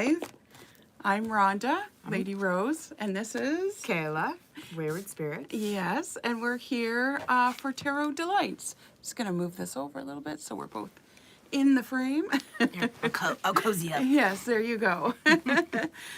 live. I'm Rhonda, Lady Rose, and this is Kayla, Wayward Spirit. Yes, and we're here for Tarot Delights. Just gonna move this over a little bit so we're both in the frame. I'll cozy up. Yes, there you go.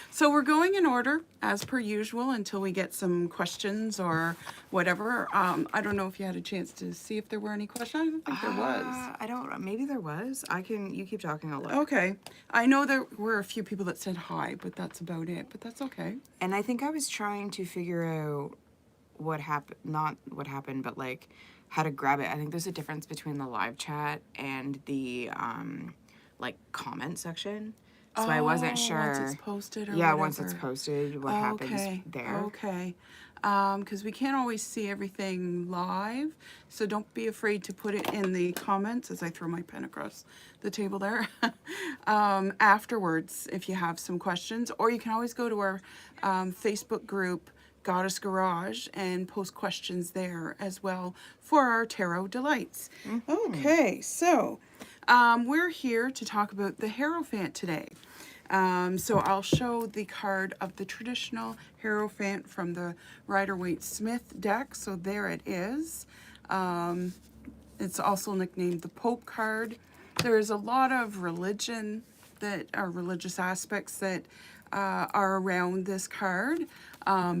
So we're going in order as per usual until we get some questions or whatever. I don't know if you had a chance to see if there were any questions. I don't think there was. I don't. Maybe there was. You keep talking. I'll look. Okay. I know there were a few people that said hi, but that's about it. But that's okay. And I think I was trying to figure out what happened. Not what happened, but like how to grab it. I think there's a difference between the live chat and the like comment section. So I wasn't sure. Once it's posted or whatever. once it's posted, what happens there. Okay. Because we can't always see everything live, so don't be afraid to put it in the comments as I throw my pen across the table there. Afterwards, if you have some questions, or you can always go to our Facebook group, Goddess Garage, and post questions there as well for our Tarot Delights. Okay, so we're here to talk about the Hierophant today. So I'll show the card of the traditional Hierophant from the Rider-Waite-Smith deck. So there it is. It's also nicknamed the Pope card. There's a lot of religion that are religious aspects that are around this card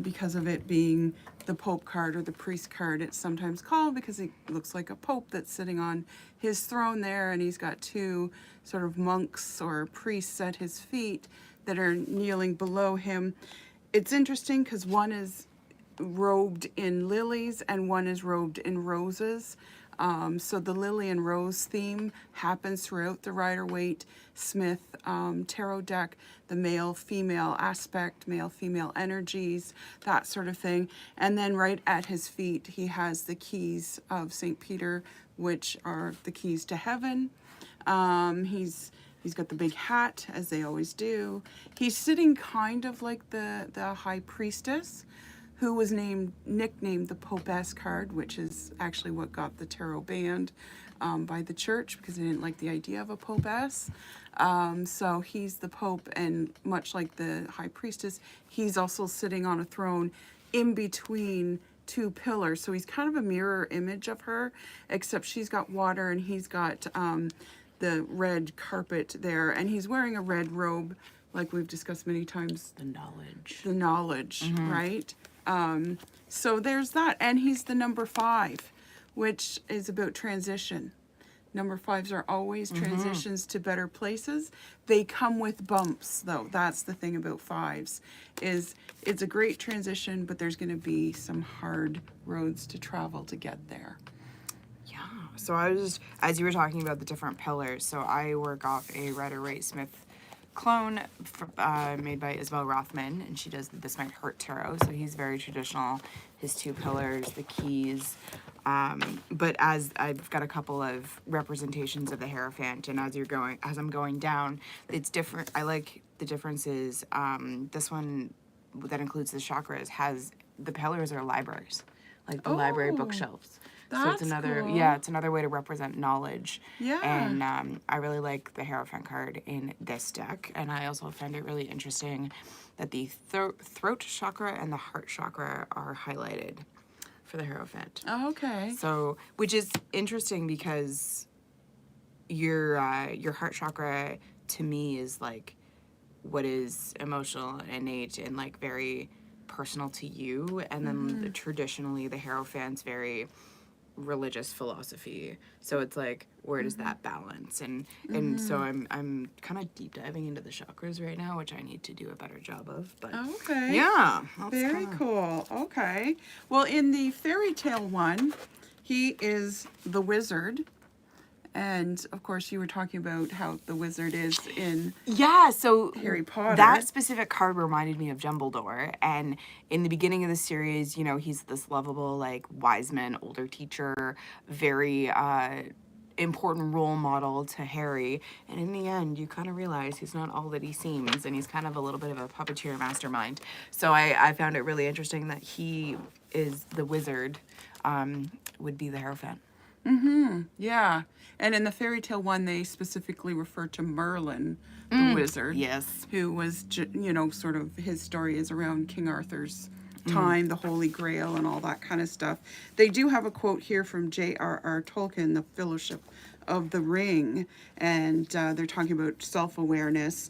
because of it being the Pope card or the priest card. It's sometimes called because it looks like a pope that's sitting on his throne there, and he's got two sort of monks or priests at his feet that are kneeling below him. It's interesting because one is robed in lilies and one is robed in roses. So the lily and rose theme happens throughout the Rider-Waite-Smith tarot deck, the male-female aspect, male-female energies, that sort of thing. And then right at his feet, he has the keys of St. Peter, which are the keys to heaven. He's got the big hat, as they always do. He's sitting kind of like the high priestess, who was nicknamed the Popess card, which is actually what got the tarot banned by the church because they didn't like the idea of a Popess. So he's the Pope, and much like the High Priestess, he's also sitting on a throne in between two pillars. So he's kind of a mirror image of her, except she's got water and he's got the red carpet there, and he's wearing a red robe, like we've discussed many times. The knowledge. The knowledge, right? So there's that. And he's the number 5, which is about transition. Number 5s are always transitions to better places. They come with bumps, though. That's the thing about 5s, is it's a great transition, but there's going to be some hard roads to travel to get there. Yeah. So I was just, as you were talking about the different pillars, so I work off a Rider-Waite-Smith clone made by Isabel Rothman, and she does the This Might Hurt Tarot. So he's very traditional, his 2 pillars, the keys. But as I've got a couple of representations of the Hierophant, and as I'm going down, it's different. I like the differences. This one that includes the chakras has the pillars are libraries, like the library bookshelves. So it's another, cool. it's another way to represent knowledge. Yeah. And I really like the Hierophant card in this deck. And I also find it really interesting that the throat chakra and the heart chakra are highlighted for the Hierophant. Oh, okay. So, which is interesting because your heart chakra to me is like what is emotional and innate and like very personal to you. And then traditionally the Hierophant's very religious philosophy, so it's like where does that balance, and so I'm kind of deep diving into the chakras right now, which I need to do a better job of, but okay, yeah, very cool. Okay, well, in the fairy tale one, he is the wizard. And, of course, you were talking about how the wizard is in so Harry Potter. That specific card reminded me of Dumbledore. And in the beginning of the series, he's this lovable, like, wise man, older teacher, very important role model to Harry. And in the end, you kind of realize he's not all that he seems, and he's kind of a little bit of a puppeteer mastermind. So I found it really interesting that he is the wizard, would be the Hierophant. Yeah. And in the fairy tale one, they specifically refer to Merlin, the wizard. Yes. Who was, sort of his story is around King Arthur's time, the Holy Grail, and all that kind of stuff. They do have a quote here from J.R.R. Tolkien, The Fellowship of the Ring, and they're talking about self-awareness.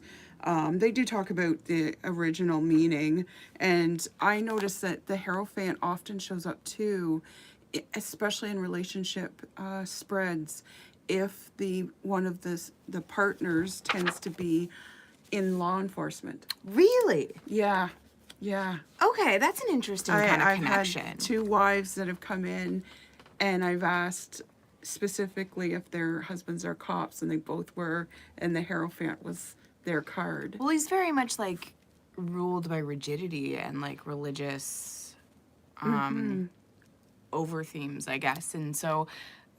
They do talk about the original meaning, and I noticed that the Hierophant often shows up too, especially in relationship spreads, if one of the partners tends to be in law enforcement. Really? Yeah, yeah. Okay, that's an interesting kind of I've connection. had 2 wives that have come in, and I've asked specifically if their husbands are cops, and they both were, and the Hierophant was their card. Well, he's very much like ruled by rigidity and like religious over themes, I guess. And so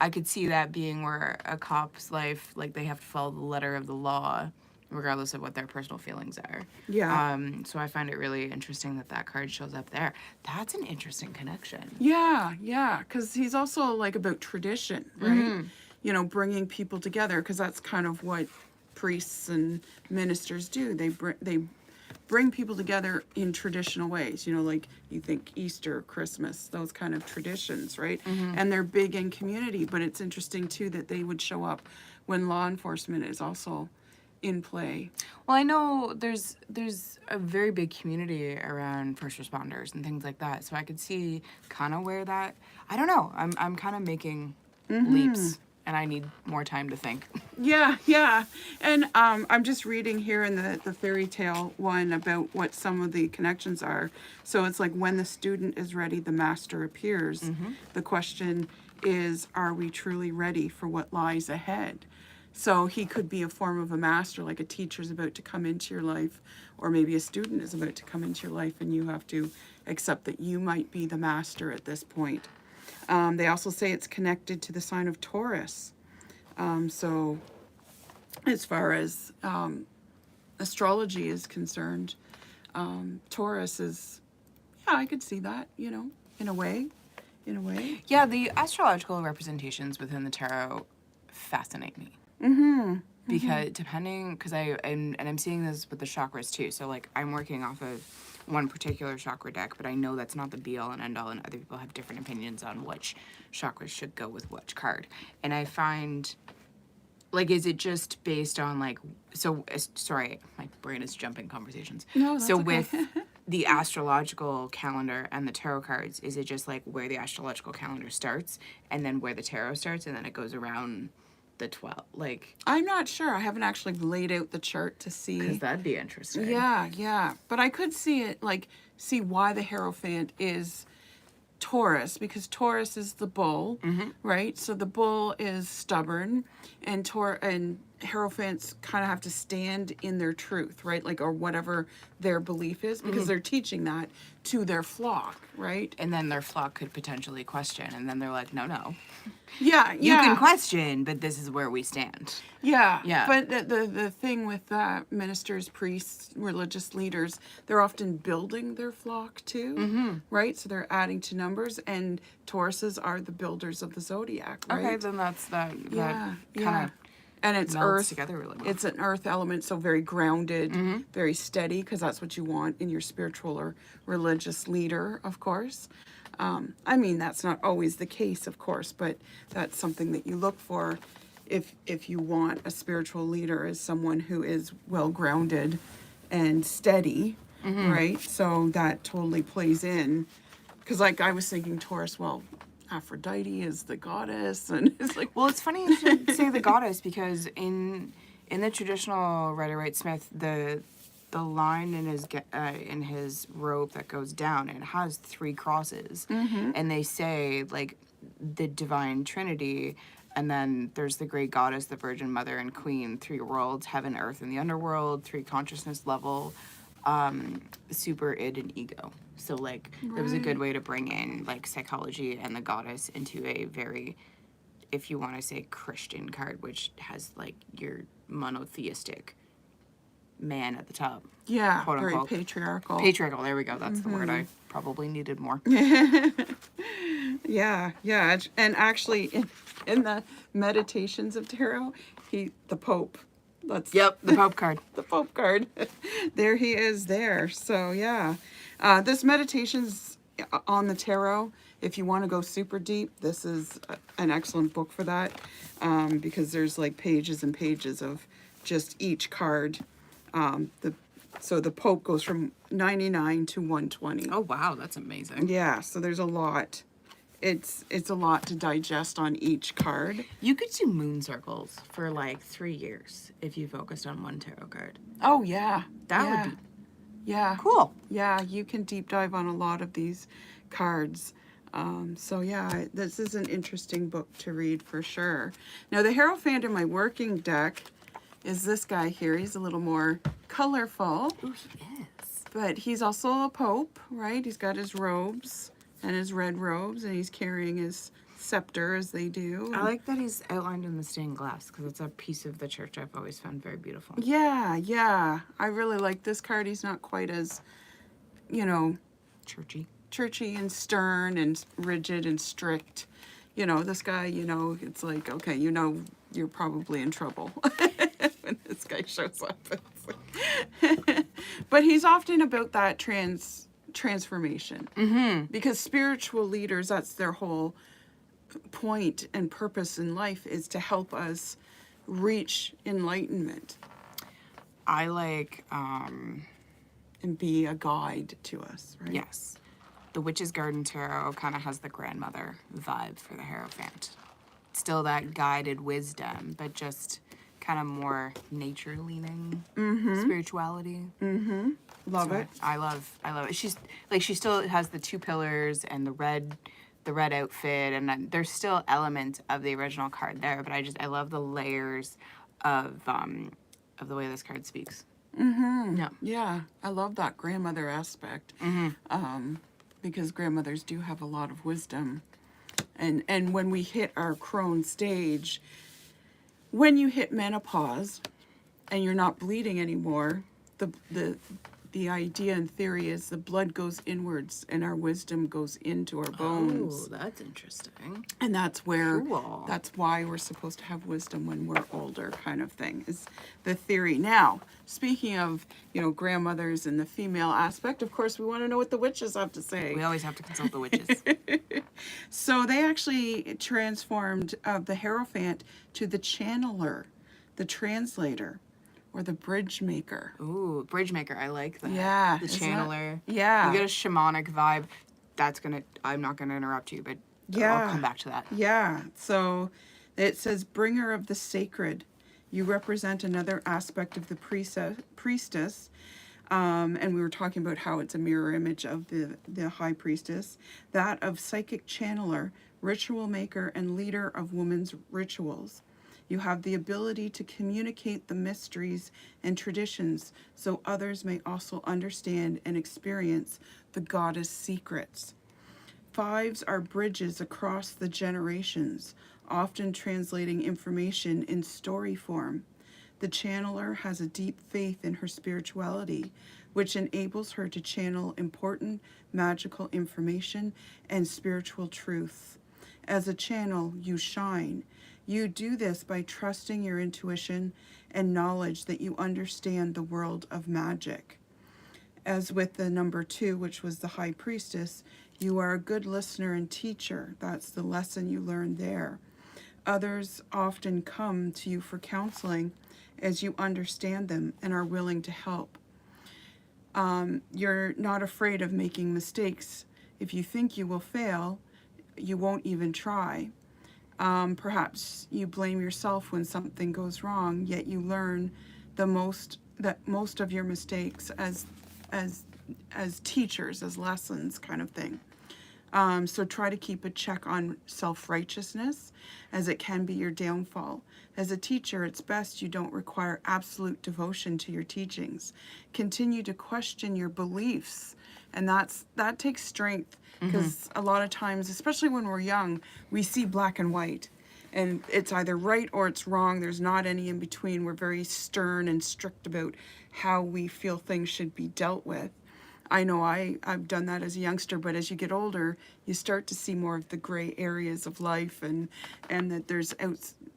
I could see that being where a cop's life, like they have to follow the letter of the law, regardless of what their personal feelings are. Yeah. So I find it really interesting that card shows up there. That's an interesting connection. Yeah, yeah, because he's also like about tradition, right? Bringing people together, because that's kind of what priests and ministers do. They bring people together in traditional ways. Like you think Easter, Christmas, those kind of traditions, right? And they're big in community. But it's interesting too that they would show up when law enforcement is also in play. Well, I know there's a very big community around first responders and things like that, so I could see kind of where that. I don't know. I'm kind of making leaps, and I need more time to think. Yeah, yeah. And I'm just reading here in the fairy tale one about what some of the connections are. So it's like when the student is ready, the master appears. The question is, are we truly ready for what lies ahead? So he could be a form of a master, like a teacher's about to come into your life, or maybe a student is about to come into your life, and you have to accept that you might be the master at this point. They also say it's connected to the sign of Taurus. So as far as astrology is concerned, Taurus is, yeah, I could see that, in a way. Yeah, the astrological representations within the tarot fascinate me. Because because I'm seeing this with the chakras too. So like I'm working off of one particular chakra deck, but I know that's not the be all and end all, and other people have different opinions on which chakras should go with which card. And I find, like, is it just based on like, sorry, my brain is jumping conversations. No, that's so okay. with the astrological calendar and the tarot cards, is it just like where the astrological calendar starts and then where the tarot starts and then it goes around the 12? Like, I'm not sure. I haven't actually laid out the chart to see. because that'd be interesting. Yeah, yeah. But I could see it, see why the Hierophant is Taurus, because Taurus is the bull, right? So the bull is stubborn, and Hierophants kind of have to stand in their truth, right? Like, or whatever their belief is, because they're teaching that to their flock, right? And then their flock could potentially question, and then they're like, no. Yeah, You can question, but this is where we stand. Yeah, Yeah. But the thing with ministers, priests, religious leaders, they're often building their flock too, right? So they're adding to numbers, and Tauruses are the builders of the zodiac, right? Okay, then that's that Yeah, kind of and it's melds earth together really well. It's an earth element, so very grounded, very steady, because that's what you want in your spiritual or religious leader, of course. I mean, that's not always the case, of course, but that's something that you look for if you want a spiritual leader, is someone who is well grounded and steady, right? So that totally plays in, because like I was thinking Taurus, well, Aphrodite is the goddess, and it's like, Well, it's funny you should say the goddess, because in the traditional Rider-Waite-Smith, the line in his robe that goes down, it has 3 crosses, and they say like the divine trinity, and then there's the great goddess, the Virgin Mother and Queen, 3 worlds: heaven, earth, and the underworld, 3 consciousness level, super, id, and ego. So like it was a good way to bring in like psychology and the goddess into a very, if you want to say, Christian card, which has like your monotheistic man at the top. yeah, quote very unquote. patriarchal. Patriarchal, there we go. That's the word I probably needed more. Yeah, yeah, and actually in the meditations of tarot, the Pope That's Yep, the Pope card. the Pope card. There he is there. So yeah, this meditation's on the tarot. If you want to go super deep, this is an excellent book for that, because there's like pages and pages of just each card. So the Pope goes from 99 to 120. Oh wow, that's amazing. Yeah, so there's a lot. It's a lot to digest on each card. You could do moon circles for like 3 years if you focused on one tarot card. Oh yeah, That would be yeah. cool. Yeah, you can deep dive on a lot of these cards. So yeah, this is an interesting book to read for sure. Now the Hierophant in my working deck is this guy here. He's a little more colorful, Ooh, he is. but he's also a pope, right? He's got his robes and his red robes, and he's carrying his scepter as they do. I like that he's outlined in the stained glass because it's a piece of the church I've always found very beautiful. Yeah, yeah. I really like this card. He's not quite as, Churchy. churchy and stern and rigid and strict. This guy, it's like, okay, you're probably in trouble when this guy shows up. But he's often about that transformation. Mm-hmm. Because spiritual leaders, that's their whole point and purpose in life, is to help us reach enlightenment I like, and be a guide to us, right? yes, the Witch's Garden Tarot kind of has the grandmother vibe for the Hierophant. Still that guided wisdom, but just kind of more nature-leaning spirituality. Love So it. I love it. She still has the 2 pillars and the red outfit, and there's still elements of the original card there, but I love the layers of the way this card speaks. Yeah. Yeah, I love that grandmother aspect. Because grandmothers do have a lot of wisdom. And when we hit our crone stage, when you hit menopause and you're not bleeding anymore, the idea and theory is the blood goes inwards and our wisdom goes into our bones. Oh, that's interesting. And that's where, Cool. that's why we're supposed to have wisdom when we're older, kind of thing, is the theory. Now, speaking of, grandmothers and the female aspect, of course, we want to know what the witches have to say. We always have to consult the witches. So they actually transformed the Hierophant to the channeler, the translator, or the bridge maker. Ooh, bridge maker. I like that. Yeah. The isn't channeler. that- Yeah. You get a shamanic vibe. I'm not gonna interrupt you, but Yeah. I'll come back to that. Yeah. So it says, bringer of the sacred. You represent another aspect of the priestess. And we were talking about how it's a mirror image of the high priestess. That of psychic channeler, ritual maker, and leader of women's rituals. You have the ability to communicate the mysteries and traditions so others may also understand and experience the goddess secrets. 5s are bridges across the generations, often translating information in story form. The channeler has a deep faith in her spirituality, which enables her to channel important magical information and spiritual truths. As a channel, you shine. You do this by trusting your intuition and knowledge that you understand the world of magic. As with the number 2, which was the high priestess, you are a good listener and teacher. That's the lesson you learned there. Others often come to you for counseling as you understand them and are willing to help. You're not afraid of making mistakes. If you think you will fail, you won't even try. Perhaps you blame yourself when something goes wrong, yet you learn most of your mistakes as teachers, as lessons, kind of thing. So try to keep a check on self-righteousness, as it can be your downfall. As a teacher, it's best you don't require absolute devotion to your teachings. Continue to question your beliefs, and that takes strength, because a lot of times, especially when we're young, we see black and white, and it's either right or it's wrong. There's not any in between. We're very stern and strict about how we feel things should be dealt with. I know I've done that as a youngster, but as you get older, you start to see more of the gray areas of life, and that there's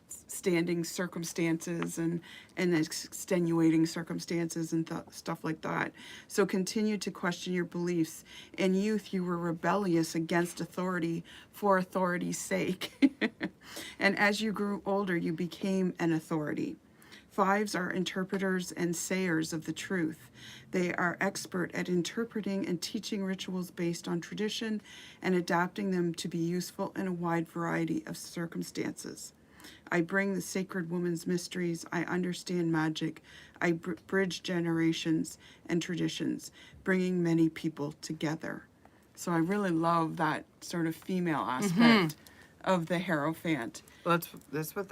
standing circumstances and extenuating circumstances and stuff like that. So continue to question your beliefs. In youth, you were rebellious against authority for authority's sake. And as you grew older, you became an authority. Fives are interpreters and sayers of the truth. They are expert at interpreting and teaching rituals based on tradition and adapting them to be useful in a wide variety of circumstances. I bring the sacred woman's mysteries. I understand magic. I bridge generations and traditions, bringing many people together. So I really love that sort of female aspect of the Hierophant. Well, that's what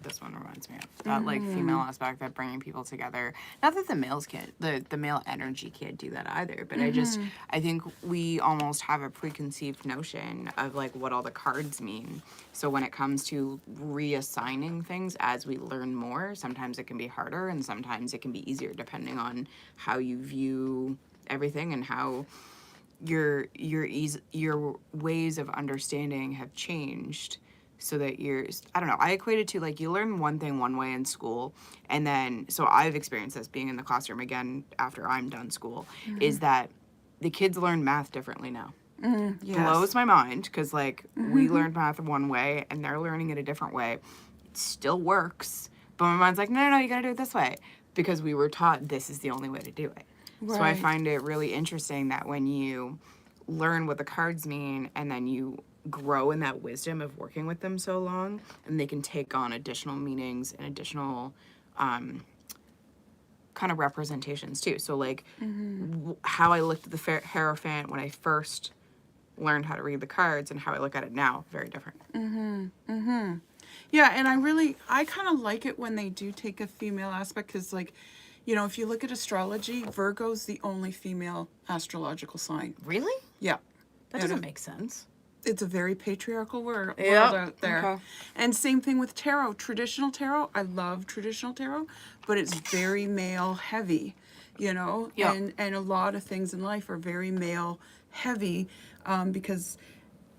this one reminds me of. That like female aspect, that bringing people together. Not that the males can't, the male energy can't do that either. But I think we almost have a preconceived notion of like what all the cards mean. So when it comes to reassigning things as we learn more, sometimes it can be harder and sometimes it can be easier depending on how you view everything and how your ways of understanding have changed. So that I don't know, I equate it to like you learn one thing one way in school, and then, so I've experienced this being in the classroom again after I'm done school, is that the kids learn math differently now. Yes. Blows my mind, because like we learned math one way and they're learning it a different way. It still works, but my mind's like, no, you gotta do it this way, because we were taught this is the only way to do it. Right. So I find it really interesting that when you learn what the cards mean and then you grow in that wisdom of working with them so long, and they can take on additional meanings and additional kind of representations too. So like how I looked at the Hierophant when I first learned how to read the cards and how I look at it now, very different. Yeah, and I kind of like it when they do take a female aspect, because like, you know, if you look at astrology, Virgo's the only female astrological sign. Really? Yeah. That doesn't make sense. It's a very patriarchal world out there. Okay. And same thing with tarot. Traditional tarot, I love traditional tarot, but it's very male heavy, you know? Yeah. And a lot of things in life are very male heavy, because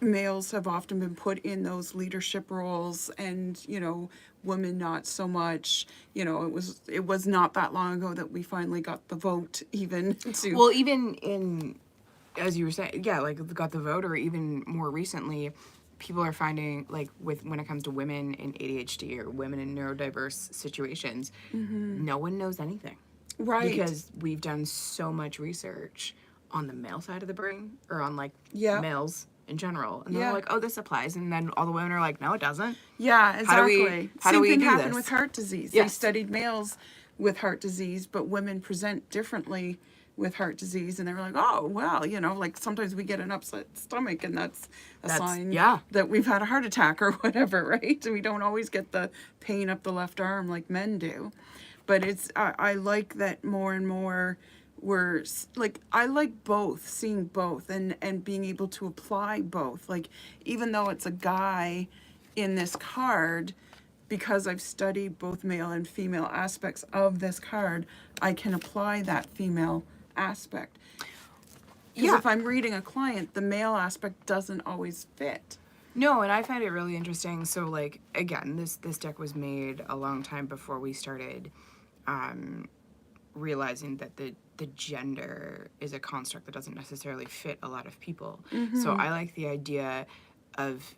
males have often been put in those leadership roles, and, you know, women not so much. You know, it was not that long ago that we finally got the vote even to... Well, even in, as you were saying, yeah, like got the vote, or even more recently, people are finding, like, when it comes to women in ADHD or women in neurodiverse situations, no one knows anything. Right. Because we've done so much research on the male side of the brain, or on, like, males in general. And they're like, oh, this applies. And then all the women are like, no, it doesn't. Yeah, exactly. How do we Same thing do happened this? with heart disease. Yes. They studied males with heart disease, but women present differently with heart disease, and they were like, oh, well, you know, like sometimes we get an upset stomach, and that's a sign that we've had a heart attack or whatever, right? We don't always get the pain up the left arm like men do. But I like that more and more we're, like, I like both, seeing both, and being able to apply both. Like, even though it's a guy in this card, because I've studied both male and female aspects of this card, I can apply that female aspect. Because if I'm reading a client, the male aspect doesn't always fit. No, and I find it really interesting. So, like, again, this deck was made a long time before we started realizing that the gender is a construct that doesn't necessarily fit a lot of people. So I like the idea of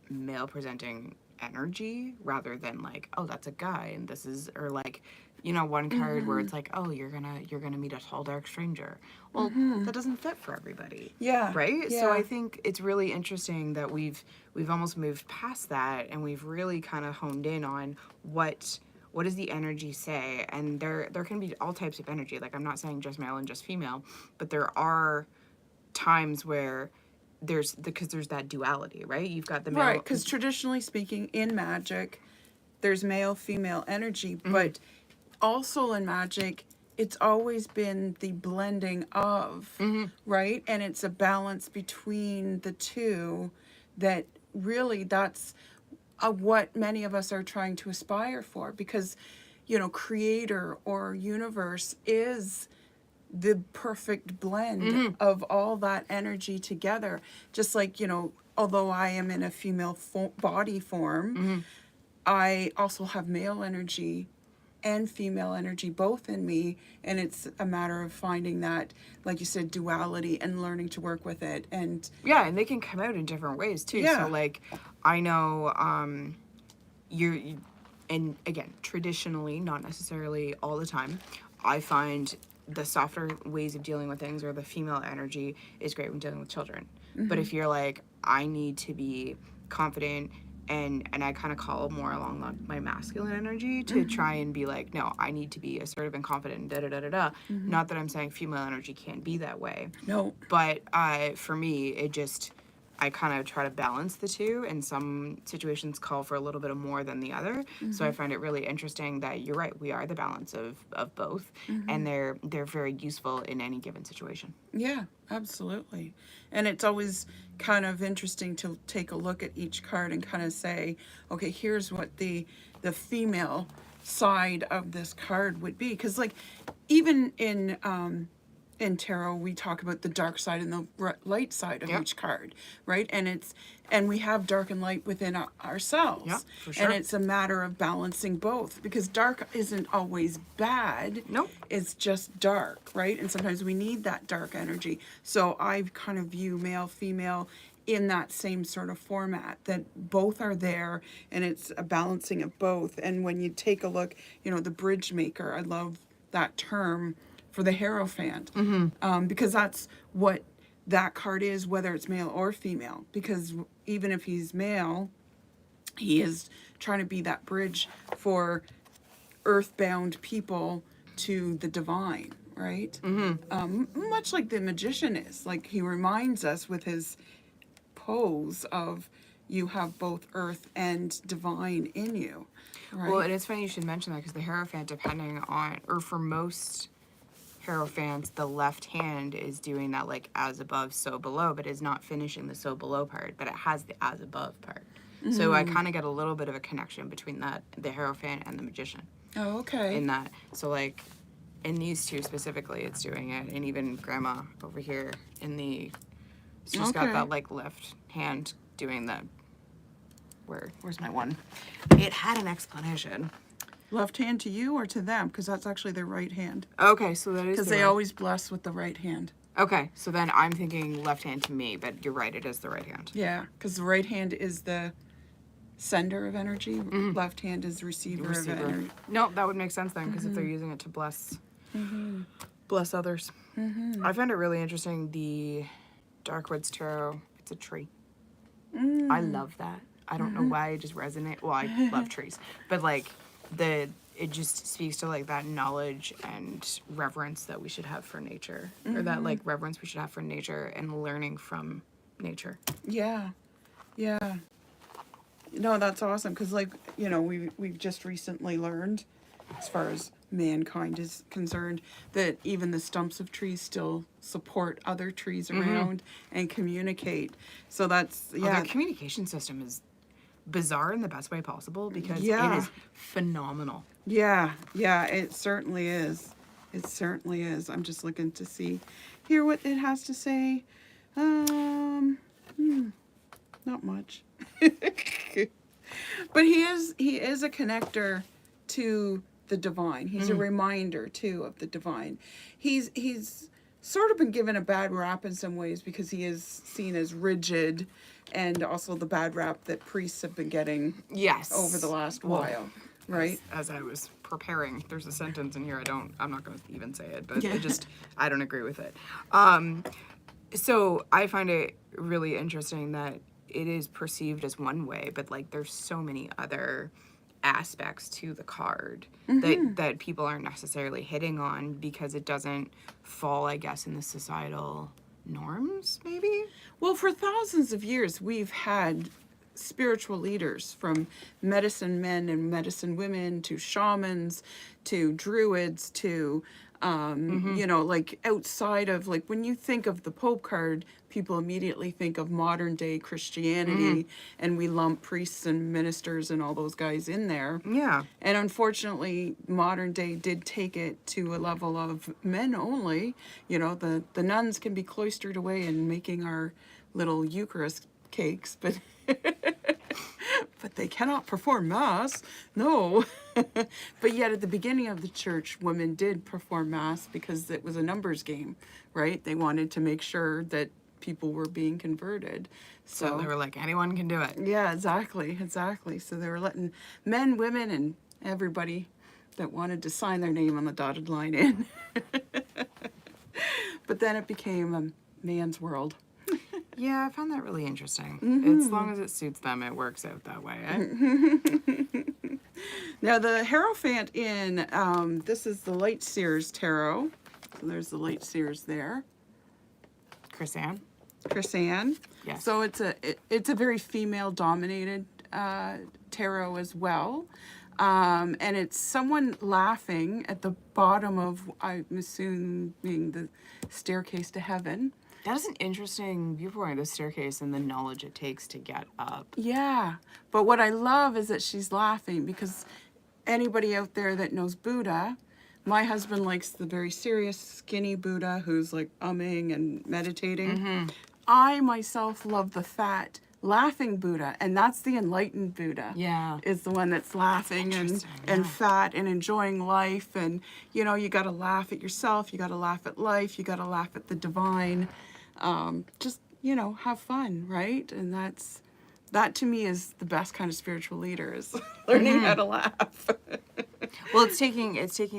male presenting energy rather than like, oh, that's a guy and this is, or like, you know, one card where it's like, oh, you're gonna meet a tall dark stranger. Well, that doesn't fit for everybody. Yeah. Right? Yeah. So I think it's really interesting that we've almost moved past that, and we've really kind of honed in on what does the energy say. And there can be all types of energy. Like, I'm not saying just male and just female, but there are times where because there's that duality, right? You've got the male. Right, because traditionally speaking, in magic, there's male, female energy, but also in magic, it's always been the blending of, right? And it's a balance between the two that really that's what many of us are trying to aspire for, because, you know, creator or universe is the perfect blend of all that energy together. Just like, you know, although I am in a female body form, I also have male energy and female energy both in me, and it's a matter of finding that, like you said, duality and learning to work with it. And Yeah, and they can come out in different ways too. Yeah. So like, I know and again, traditionally, not necessarily all the time, I find the softer ways of dealing with things, or the female energy, is great when dealing with children. But if you're like, I need to be confident, and I kind of call more along my masculine energy to try and be like, no, I need to be assertive and confident and da da da da da. Not that I'm saying female energy can't be that way, no, but for me, it just, I kind of try to balance the two, and some situations call for a little bit of more than the other. So I find it really interesting that you're right, we are the balance of both, and they're very useful in any given situation. yeah, absolutely. And it's always kind of interesting to take a look at each card and kind of say, okay, here's what the female side of this card would be. Because like even in tarot, we talk about the dark side and the light side of Yep. each card, right? And we have dark and light within ourselves. Yeah, for sure. And it's a matter of balancing both, because dark isn't always bad. Nope. It's just dark, right? And sometimes we need that dark energy. So I kind of view male, female in that same sort of format, that both are there, and it's a balancing of both. And when you take a look, the bridge maker, I love that term for the Hierophant, because that's what that card is, whether it's male or female. Because even if he's male, he is trying to be that bridge for earthbound people to the divine, right? Much like the magician is. Like, he reminds us with his pose of, you have both earth and divine in you, right? Well, and it's funny you should mention that, because the Hierophant, depending on, or for most Hierophants, the left hand is doing that like as above, so below, but is not finishing the so below part, but it has the as above part. So I kind of get a little bit of a connection between that, the Hierophant and the magician, Oh, okay. in that. So like in these two specifically, it's doing it, and even Grandma over here she's got Okay. that like left hand doing the, where's my one? It had an explanation. Left hand to you or to them? Because that's actually their right hand. Okay, so that is Because the they right- always bless with the right hand. Okay, so then I'm thinking left hand to me, but you're right, it is the right hand. Yeah, because the right hand is the sender of energy. Left hand is receiver, of energy. No, that would make sense then, because if they're using it to bless others. I found it really interesting, the Darkwoods Tarot. It's a tree. I love that. I don't know why it just resonate. Well, I love trees, but like it just speaks to like that knowledge and reverence that we should have for nature, or that like reverence we should have for nature and learning from nature. Yeah, yeah. No, that's awesome, because like, we've just recently learned, as far as mankind is concerned, that even the stumps of trees still support other trees around and communicate. So that's, Oh, yeah. their communication system is bizarre in the best way possible, because Yeah. it is phenomenal. Yeah, it certainly is. It certainly is. I'm just looking to see here what it has to say. Not much. But he is a connector to the divine. He's a reminder too of the divine. He's sort of been given a bad rap in some ways, because he is seen as rigid, and also the bad rap that priests have been getting Yes. over the last Well, while, right? As I was preparing, there's a sentence in here I'm not going to even say it, but Yeah. I don't agree with it. So I find it really interesting that it is perceived as one way, but like there's so many other aspects to the card that people aren't necessarily hitting on, because it doesn't fall, I guess, in the societal norms, maybe? Well, for thousands of years, we've had spiritual leaders, from medicine men and medicine women to shamans to druids to, like outside of, like, when you think of the Pope card, people immediately think of modern day Christianity, and we lump priests and ministers and all those guys in there. Yeah. And unfortunately, modern day did take it to a level of men only. The nuns can be cloistered away and making our little Eucharist cakes, but but they cannot perform mass. No. But yet at the beginning of the church, women did perform mass because it was a numbers game, right? They wanted to make sure that people were being converted. So they were like, anyone can do it. Yeah, exactly. So they were letting men, women, and everybody that wanted to sign their name on the dotted line in. But then it became a man's world. Yeah, I found that really interesting. As long as it suits them, it works out that way. Eh? Now the Hierophant in, this is the Light Seers Tarot. So there's the Light Seers there. Chris Ann? Chris Ann. Yes. So it's a very female dominated tarot as well. And it's someone laughing at the bottom of, I'm assuming, the staircase to heaven. That is an interesting viewpoint, the staircase and the knowledge it takes to get up. Yeah. But what I love is that she's laughing, because anybody out there that knows Buddha, my husband likes the very serious, skinny Buddha who's like umming and meditating. I myself love the fat, laughing Buddha, and that's the enlightened Buddha. Yeah. Is the one that's laughing and fat and enjoying life. And, you know, you got to laugh at yourself. You got to laugh at life. You got to laugh at the divine. Just, you know, have fun, right? And that to me is the best kind of spiritual leader, is learning how to laugh. Well, it's taking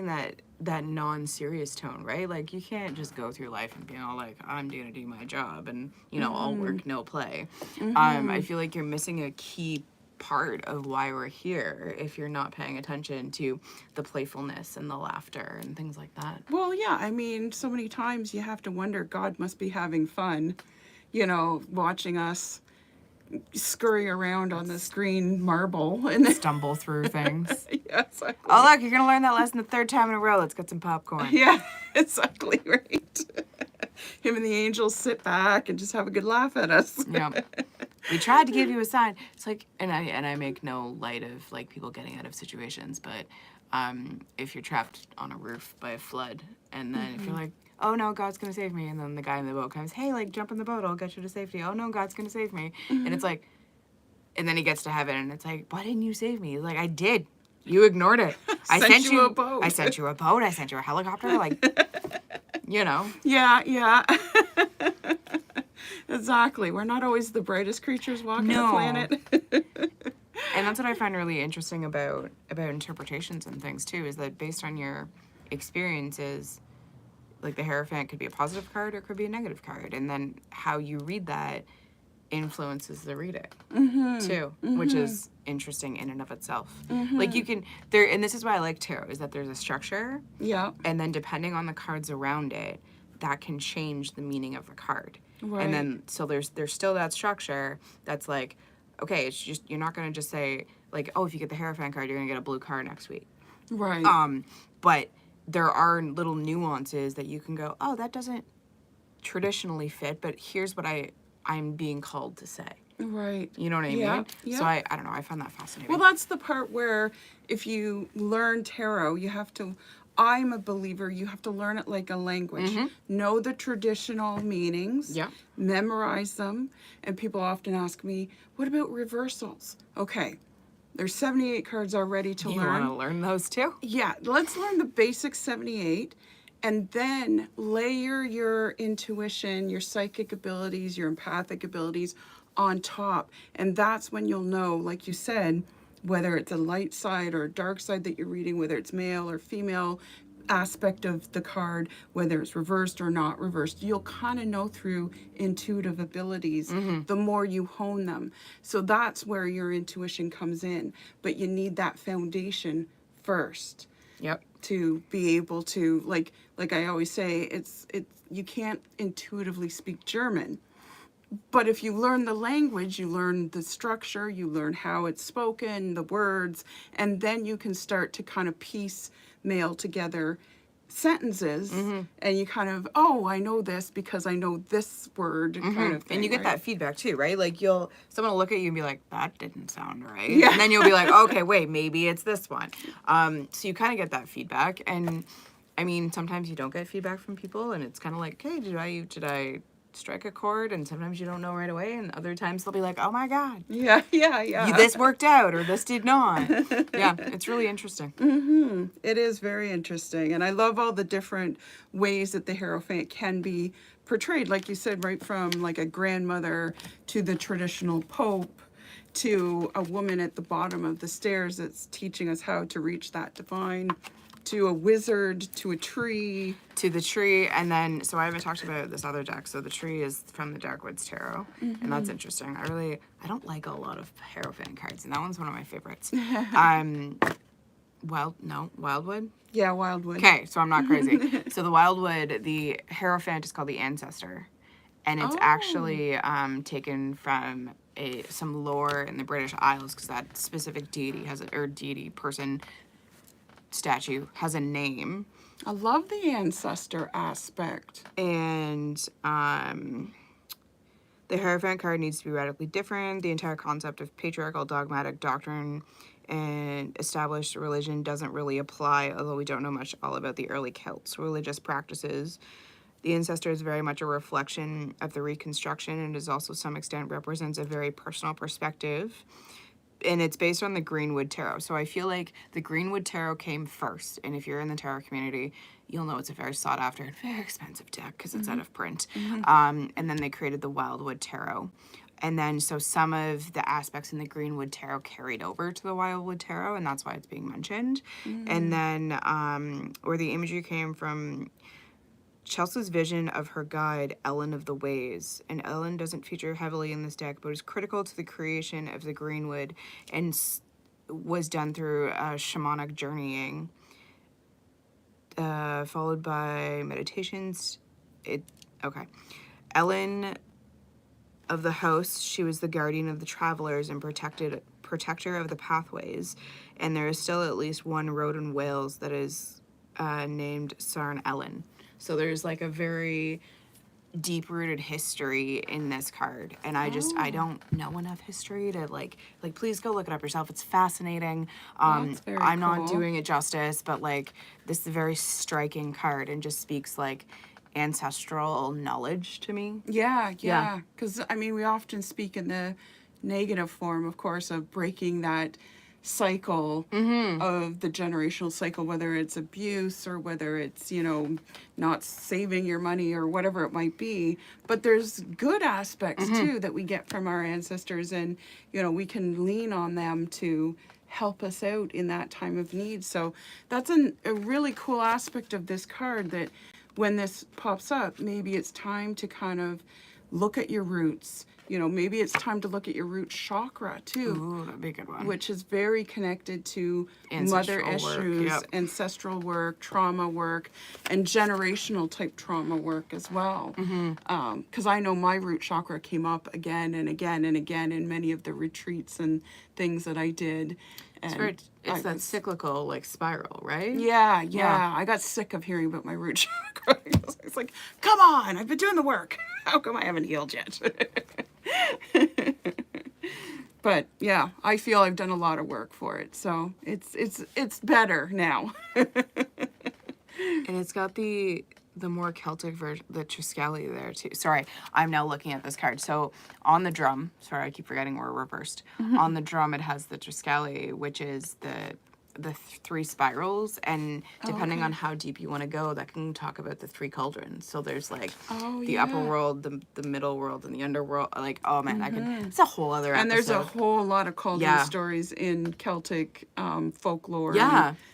that non-serious tone, right? Like, you can't just go through life and be all like, I'm gonna do my job and, you know, all work, no play. I feel like you're missing a key part of why we're here if you're not paying attention to the playfulness and the laughter and things like that. Well, yeah, I mean, so many times you have to wonder, God must be having fun, you know, watching us scurry around on this green marble and Stumble through things. yeah, exactly. Oh, look, you're gonna learn that lesson the third time in a row. Let's get some popcorn. Yeah, exactly right. Him and the angels sit back and just have a good laugh at us. Yeah. We tried to give you a sign. It's like, and I make no light of like people getting out of situations, but if you're trapped on a roof by a flood, and then if you're like, oh no, God's gonna save me, and then the guy in the boat comes, hey, like jump in the boat, I'll get you to safety. Oh no, God's gonna save me, and it's like, and then he gets to heaven, and it's like, why didn't you save me? Like, I did. You ignored it. I sent you a boat. I sent you a boat. I sent you a helicopter. Like, you know. Yeah. Exactly. We're not always the brightest creatures walking the planet. And that's what I find really interesting about interpretations and things too, is that based on your experiences, like the Hierophant could be a positive card or it could be a negative card, and then how you read that influences the reading too, which is interesting in and of itself. Like you can and this is why I like tarot, is that there's a structure, and then depending on the cards around it, that can change the meaning of the card. Right. And then so there's still that structure that's like, okay, it's just, you're not going to just say like, oh, if you get the Hierophant card, you're going to get a blue card next week. Right. But there are little nuances that you can go, oh, that doesn't traditionally fit, but here's what I'm being called to say. Right. You know what I mean? Yeah. So I don't know, I found that fascinating. Well, that's the part where if you learn tarot, you have to, I'm a believer, you have to learn it like a language. Know the traditional meanings. Yeah. Memorize them. And people often ask me, what about reversals? Okay. There's 78 cards already to you learn. want to learn those too? Yeah, let's learn the basic 78 and then layer your intuition, your psychic abilities, your empathic abilities on top. And that's when you'll know, like you said, whether it's a light side or a dark side that you're reading, whether it's male or female aspect of the card, whether it's reversed or not reversed. You'll kind of know through intuitive abilities the more you hone them. So that's where your intuition comes in. But you need that foundation first. Yep. To be able to, like I always say, it's you can't intuitively speak German. But if you learn the language, you learn the structure, you learn how it's spoken, the words, and then you can start to kind of piecemeal together sentences, and you kind of, oh, I know this because I know this word, kind of thing. And you get right? that feedback too, right? Like someone will look at you and be like, that didn't sound right. Yeah. And then you'll be like, okay, wait, maybe it's this one. So you kind of get that feedback. And I mean, sometimes you don't get feedback from people and it's kind of like, hey, did I strike a chord, and sometimes you don't know right away, and other times they'll be like, oh my God, Yeah, yeah, yeah. this worked out, or this did not. Yeah, it's really interesting. It is very interesting. And I love all the different ways that the Hierophant can be portrayed. Like you said, right from like a grandmother to the traditional Pope to a woman at the bottom of the stairs that's teaching us how to reach that divine, to a wizard, to a tree. To the tree, and then, so I haven't talked about this other deck. So the tree is from the Darkwoods Tarot, and that's interesting. I don't like a lot of Hierophant cards, and that one's one of my favorites. Wildwood? Yeah, Wildwood. Okay, so I'm not crazy. So the Wildwood, the Hierophant is called the Ancestor, and it's actually taken from some lore in the British Isles, because that specific deity person statue has a name. I love the ancestor aspect. And the Hierophant card needs to be radically different. The entire concept of patriarchal dogmatic doctrine and established religion doesn't really apply, although we don't know much all about the early Celts' religious practices. The ancestor is very much a reflection of the Reconstruction, and is also, to some extent, represents a very personal perspective. And it's based on the Greenwood Tarot. So I feel like the Greenwood Tarot came first. And if you're in the tarot community, you'll know it's a very sought after and very expensive deck because it's out of print. And then they created the Wildwood Tarot. And then so some of the aspects in the Greenwood Tarot carried over to the Wildwood Tarot, and that's why it's being mentioned. And then where the imagery came from, Chelsea's vision of her guide, Ellen of the Ways. And Ellen doesn't feature heavily in this deck, but is critical to the creation of the Greenwood, and was done through shamanic journeying, followed by meditations. Ellen of the house, she was the guardian of the travelers and protector of the pathways. And there is still at least one road in Wales that is named Sarn Ellen. So there's like a very deep-rooted history in this card, and I don't know enough history to like please go look it up yourself. It's fascinating. That's very I'm not cool. doing it justice, but like this is a very striking card and just speaks like ancestral knowledge to me. Yeah. Because, I mean, we often speak in the negative form, of course, of breaking that cycle of the generational cycle, whether it's abuse or whether it's, not saving your money or whatever it might be. But there's good aspects, too, that we get from our ancestors, and, we can lean on them to help us out in that time of need. So that's a really cool aspect of this card, that when this pops up, maybe it's time to kind of look at your roots. Maybe it's time to look at your root chakra too. Ooh, that'd be a good one. Which is very connected to Ancestral mother issues, work, yep. ancestral work, trauma work, and generational type trauma work as well. Because I know my root chakra came up again and again and again in many of the retreats and things that I did. And it's that cyclical like spiral, right? Yeah. I got sick of hearing about my root chakra. It's like, come on, I've been doing the work. How come I haven't healed yet? But yeah, I feel I've done a lot of work for it, so it's better now. And it's got the more Celtic version, the Triskeli there too. Sorry, I'm now looking at this card. So on the drum, sorry, I keep forgetting we're reversed. On the drum, it has the Triskeli, which is the three spirals, and depending on how deep you want to go, that can talk about the three cauldrons. So there's like the upper world, the middle world, and the underworld. Like, oh man, it's a whole other episode. And there's a whole lot of cauldron stories in Celtic folklore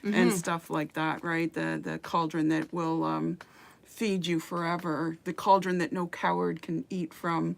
and stuff like that, right? The cauldron that will feed you forever, the cauldron that no coward can eat from,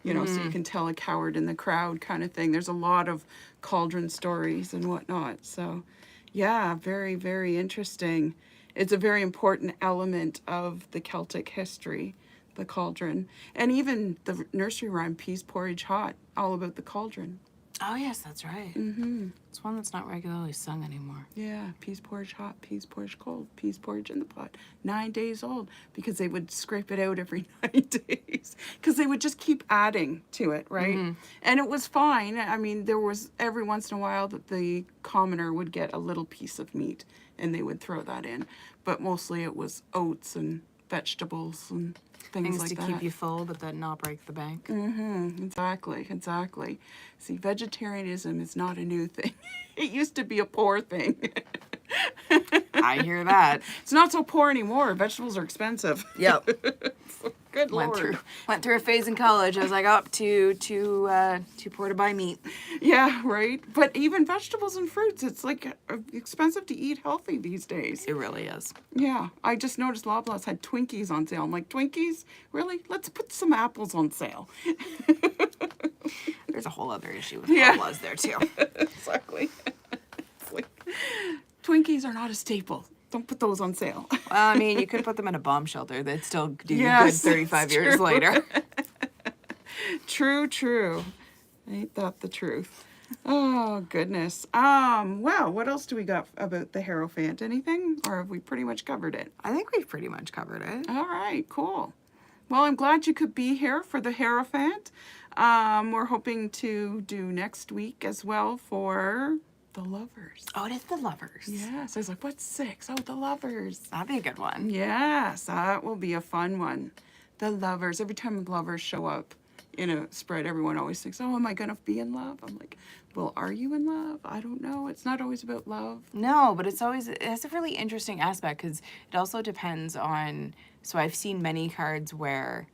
so you can tell a coward in the crowd kind of thing. There's a lot of cauldron stories and whatnot. So yeah, very, very interesting. It's a very important element of the Celtic history, the cauldron. And even the nursery rhyme, Peas Porridge Hot, all about the cauldron. Oh yes, that's right. It's one that's not regularly sung anymore. Yeah, peas porridge hot, peas porridge cold, peas porridge in the pot, 9 days old, because they would scrape it out every 9 days, because they would just keep adding to it, right? And it was fine. I mean, there was every once in a while that the commoner would get a little piece of meat, and they would throw that in, but mostly it was oats and vegetables and things like to that. keep you full, but then not break the bank. Exactly. See, vegetarianism is not a new thing. It used to be a poor thing. I hear that. It's not so poor anymore. Vegetables are expensive. Yep. Good Went Lord. through a phase in college. I was like, up too poor to buy meat. Yeah, right. But even vegetables and fruits, it's like expensive to eat healthy these days. It really is. Yeah, I just noticed Loblaws had Twinkies on sale. I'm like, Twinkies? Really? Let's put some apples on sale. There's a whole other issue with Yeah. Loblaws there too. Exactly. It's like, Twinkies are not a staple. Don't put those on sale. Well, I mean, you could put them in a bomb shelter. They'd still do you Yes, good 35 it's years true. later. True. Ain't that the truth? Oh, goodness. Well, what else do we got about the Hierophant? Anything? Or have we pretty much covered it? I think we've pretty much covered it. All right, cool. Well, I'm glad you could be here for the Hierophant. We're hoping to do next week as well for the Lovers. Oh, it is the Lovers. Yes, I was like, what's 6? Oh, the Lovers. That'd be a good one. Yes, that will be a fun one. The Lovers. Every time lovers show up in a spread, everyone always thinks, oh, am I going to be in love? I'm like, well, are you in love? I don't know. It's not always about love. No, but it has a really interesting aspect because it also depends on. So I've seen many cards where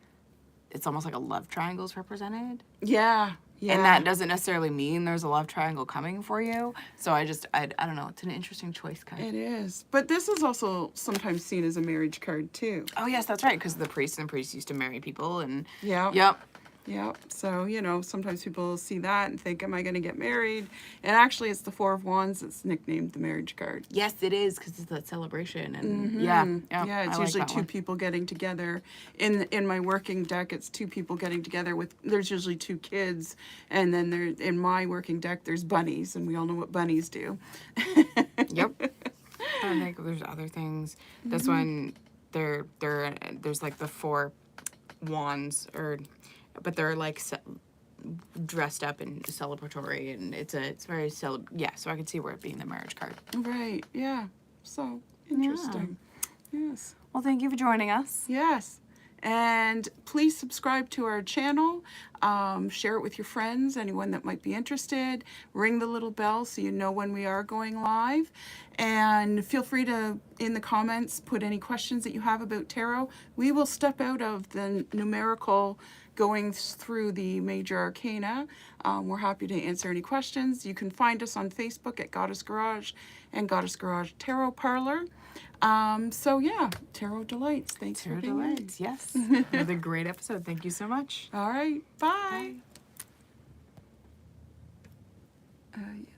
it's almost like a love triangle is represented. Yeah. And that doesn't necessarily mean there's a love triangle coming for you. So I don't know. It's an interesting choice card. It is. But this is also sometimes seen as a marriage card, too. Oh, yes, that's right. Because the priests used to marry people. And Yeah. yep. Yep. So, sometimes people see that and think, am I going to get married? And actually, it's the 4 of Wands that's nicknamed the marriage card. Yes, it is because it's that celebration. And yeah, It's I like usually that 2 one. people getting together. In my working deck, it's 2 people getting together there's usually 2 kids. And then in my working deck, there's bunnies. And we all know what bunnies do. Yep. I think there's other things. This one, there's like the 4 wands, but they're like dressed up and celebratory, and it's very so I could see where it being the marriage card. Right. Yeah. So interesting. Yes. Well, thank you for joining us. Yes. And please subscribe to our channel. Share it with your friends, anyone that might be interested. Ring the little bell so you know when we are going live. And feel free to, in the comments, put any questions that you have about tarot. We will step out of the numerical going through the major arcana. We're happy to answer any questions. You can find us on Facebook at Goddess Garage and Goddess Garage Tarot Parlor. So yeah, Tarot Delights. Thanks for being here. Delights, yes. Another great episode. Thank you so much. All right, bye. Bye. Yeah.